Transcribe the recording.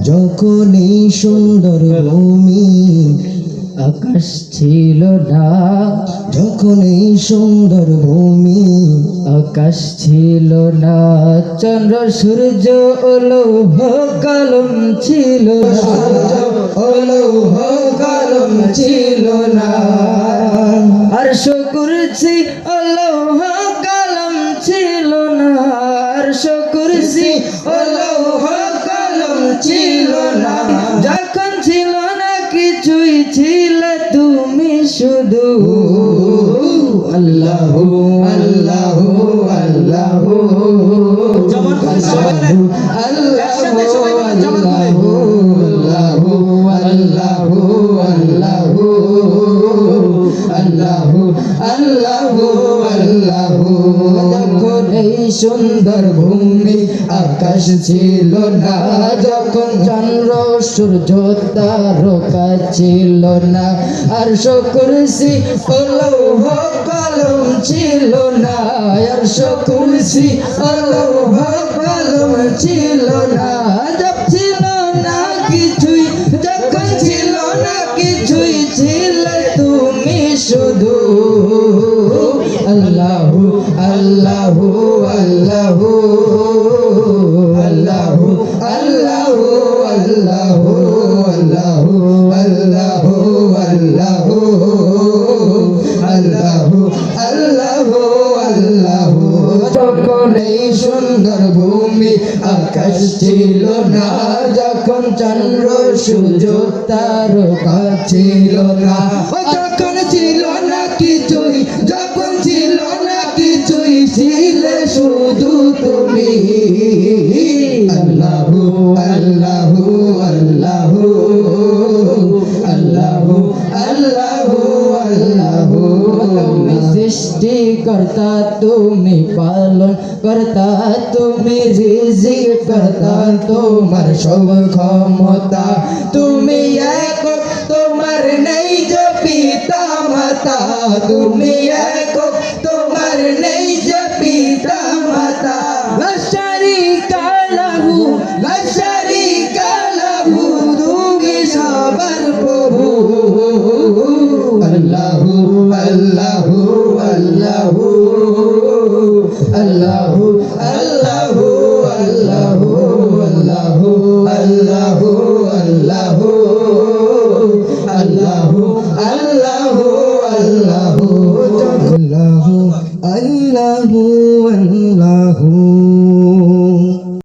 যখন এই সুন্দর ভূমি আকাশ ছিল না, যখন এই সুন্দর ভূমি আকাশ ছিল না, চন্দ্র সূর্য লৌহ কলম ছিল না, লৌহ কলম ছিল না, আরশ কুরসি লৌহ কলম ছিল না, আরশ কুরসি লৌহ কলম ছিল না, যখন ছিল না কিছুই ছিল তুমি শুধু আল্লাহ আল্লাহ আল্লাহ সুন্দর ভূমি আকাশ ছিল না, যখন চন্দ্র সূর্য তারকা ছিল না, আরশ কুরসি লৌহ কলম ছিল না, আরশ কুরসি লৌহ কলম ছিল না, জব ছিল না কিছুই, যখন ছিল না কিছুই ছিল তুমি শুধু আল্লাহ আল্লাহ আল্লাহ আল্লাহ আল্লাহ আল্লাহ আল্লাহ আল্লাহ আল্লাহ আল্লাহ আল্লাহ আল্লাহ যখন এই সুন্দর ভূমি আকাশ ছিল না, যখন চন্দ্র সূর্য তারকা ছিল না, যখন ছিল না কিছুই, যখন ছিল না কিছুই ছিলে শুধু তুমি আল্লাহ আল্লাহ আল্লাহ আল্লাহ আল্লাহ আল্লাহ তুমি সৃষ্টিকর্তা, তুমি পালন কর্তা, তুমি রিজিক কর্তা, তোমার সব ক্ষমতা, তুমি এক, তোমার নেই যে পিতা মাতা, তুমি এক, তোমার নেই যে পিতা মাতা, লা শারীকা লাহু, লা শারীকা লাহু, তুমি সবার প্রভু আল্লাহু আল্লাহু আল্লাহু আল্লাহু আল্লাহু আল্লাহু আল্লাহু আল্লাহু আল্লাহু আল্লাহু আল্লাহু আল্লাহু আল্লাহু আল্লাহু